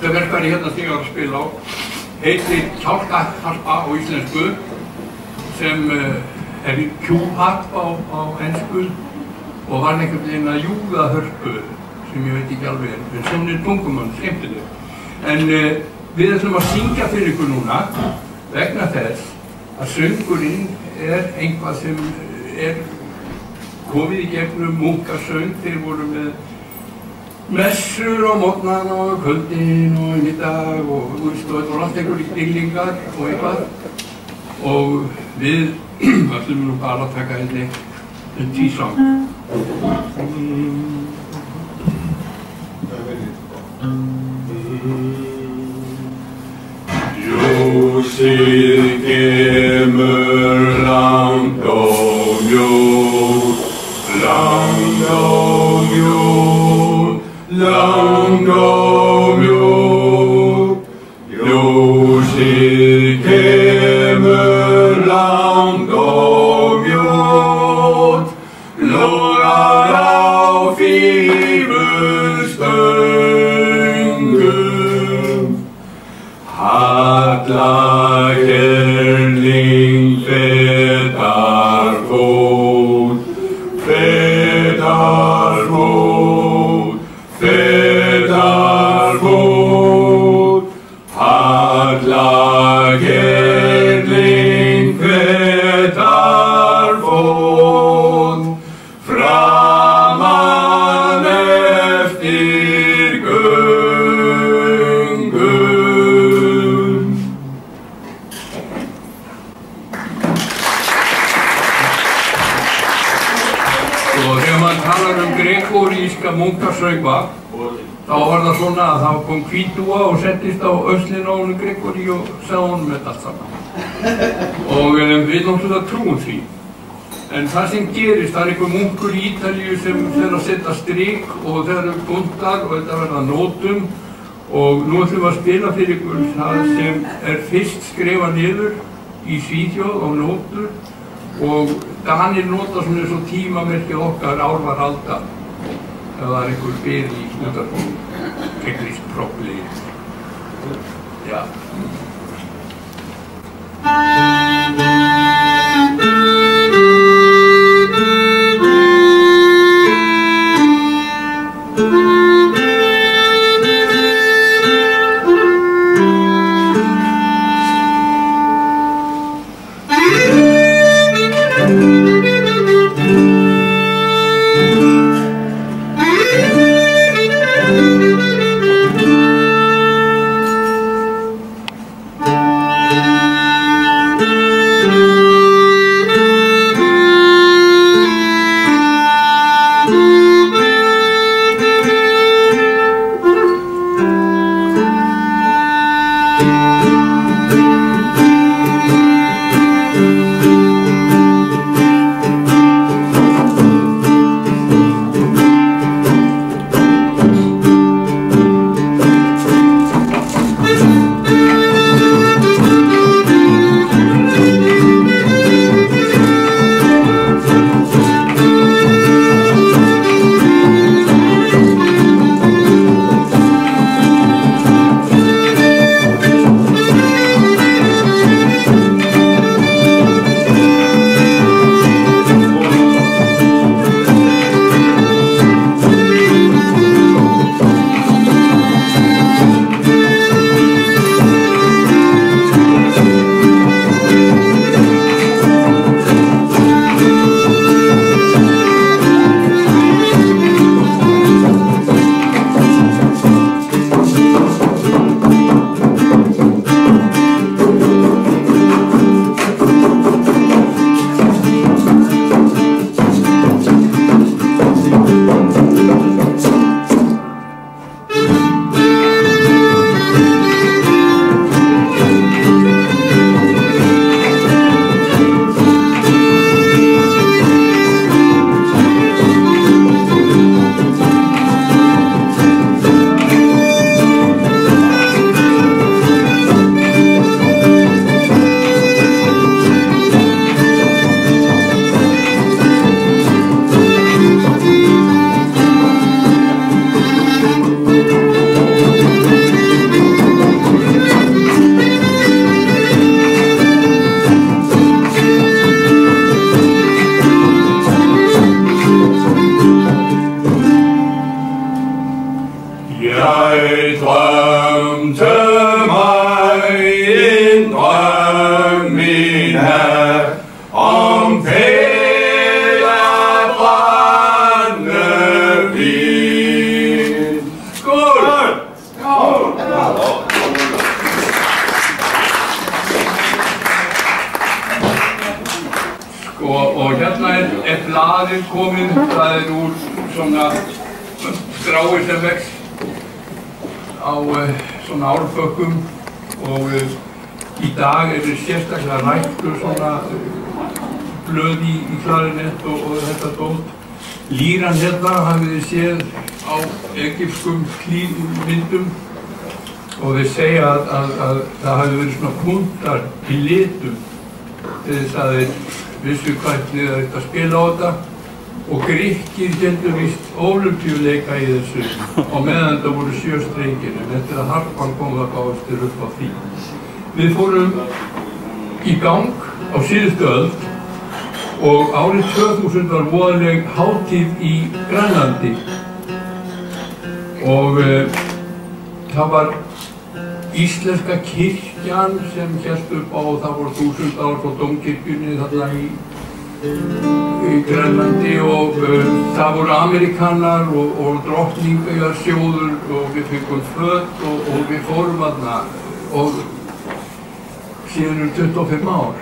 Það verkfæri hérna sem ég var að spila á heitir kjálkaharpa á íslensku sem er kjúharpa á ensku og var einhvern veginn að júða hörpu sem ég veit ekki alveg en svona tungumann, skemmtileg. En við ætlum að syngja fyrir ykkur núna vegna þess að söngurinn er einhvað sem er komið í gegnum munkasöng. Þeir voru með messur á morgnana og kvöldin og í middag og þetta voru allt einhverjir dýrlingar og eitthvað og við ætlum nú bara að taka henni tísang. Ljósið kemur langt og mjótt, langt og mjótt, langt og mjótt. Ljósið kemur langt og mjótt, logar á fífustöngum. Halla kerling fetar fót, fetar fót, fetar fót. Halla kerling fetar fót, framan eftir gregóríska munkasöngva þá var það svona að þá kom hvítúa og settist á öxlina á honum Gregórí og sagði honum þetta allt saman og við náttúrulega trúum því en það sem gerist, það er einhver munkur í Ítalíu sem fer að setja strik og það eru buntar og þetta verða nótum og nú ætlum við að spila fyrir ykkur það sem er fyrst skrifað niður í Svíþjóð á nótur og Danir nota svona eins og tímamerkið okkar ár var alda ef það er einhver bið í útvarpinu, teknískt problem. Já. Jeg drømte mig en drøm min nat om pærebrændevin. Skål! Skål! Og hérna blaðið komið, það úr svona strái sem vex á svona árbökkum og í dag sérstaklega ræktur svona blöð í klarinett og þetta dót. Líran hérna hafið þið séð á egypskum myndum og þeir segja að það hafi verið svona punktar í litum til þess að þeir vissu hvernig það ætti að spila á þetta og Grikkir héldu víst ólympíuleika í þessu og meðan þetta voru 7 strengir en eftir að harpan kom það gáðstir upp á því. Við fórum í gang á síðustu öld og árið 2000 var voðaleg hátíð í Grænlandi og það var íslenska kirkjan sem hélt upp á og það voru 1000 ár frá dómkirkjunni þarna í Grænlandi og það voru Amerikanar og drottningasjóður og við fengum föt og við fórum þarna og síðan 25 ár.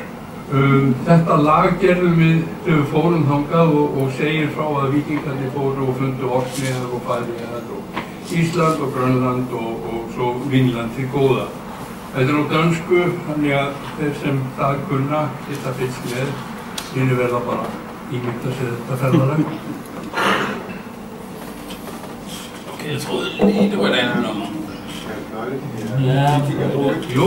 Þetta lag gerðum við þegar við fórum þangað og segir frá að víkingarnir fóru og fundu Orkneyjar og Færeyjar og Ísland og Grönland og svo Vínland til góða. Þetta á dönsku, þannig að þeir sem það kunna geta fylgst með, þínu verða bara ímynda sér þetta ferðalag. Okay, jeg troede lige, det var et andet nummer. Ja, jo.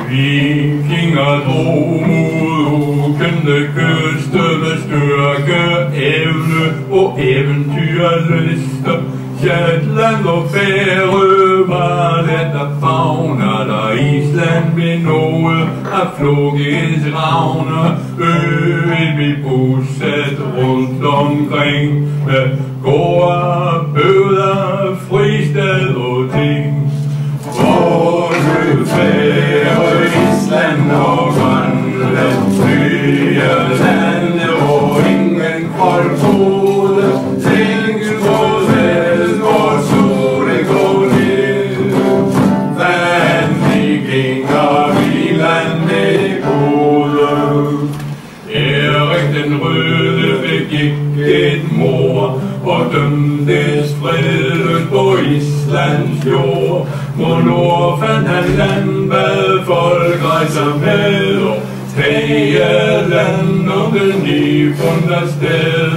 Vikinger drog mod ukendte kyster med styrke, evne og eventyrlyster. Shetland og Færø var det, der favner, da Island blev nået af fluggens ravne. Øen blev bosat rundt omkring med gårde, bøder, fristed og ting. Både Færø, Island og Grønland, nye lande, hvor ingen folk boede. Ingen går vest, hvor solen går ned. Vand, vikinger, Vínland med gode. Erik den Røde begik et mord og dømtes freden på Islands jord. Mod nord fandt han land, hvad folk rejser med og tage land om den nyfundne sted.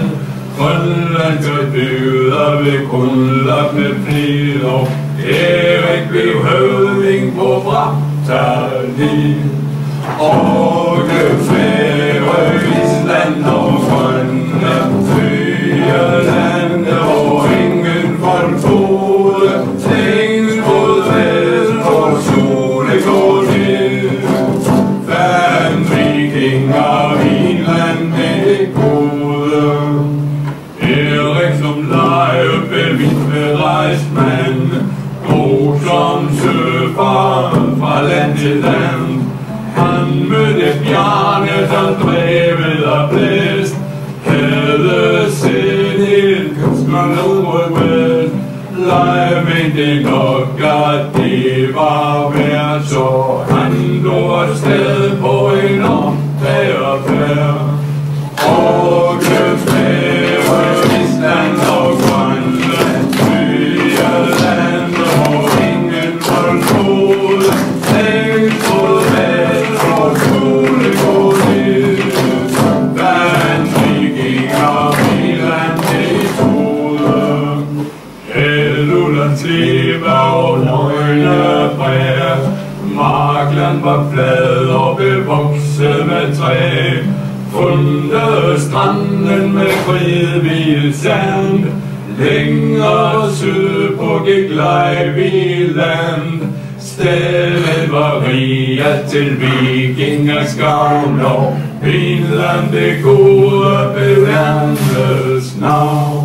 Grønland gør bygder ved grundlagt med flid og Erik blev høvding på Brattali. Og Færø, Island og Grønland, nye lande, hvor ingen folk boede. Ingen mod vest, hvor solen går ned. Vand, vikinger, Vínland med gode. Erik som lejebevis med rejst mand, drog som søfart fra land til land. Han mødte bjarne, som drevet og blæst, havde set helt kysten ud mod vest. Lejemængde nok, at det var værd, så han drog afsted på en opdagerfærd. Og Færø, Island og Grønland, nye lande, hvor ingen folk boede. Ingen troede vest, hvor solen går ned. Vand, vikinger, Vínland med gode. Hans leve og højne bræ. Markland var flad og bevokset med træ. Fundet stranden med fridvild sand. Længere sydpå gik Lejvig land. Stedet var riget til vikingers gavn, og Vinland det gode bevandles navn.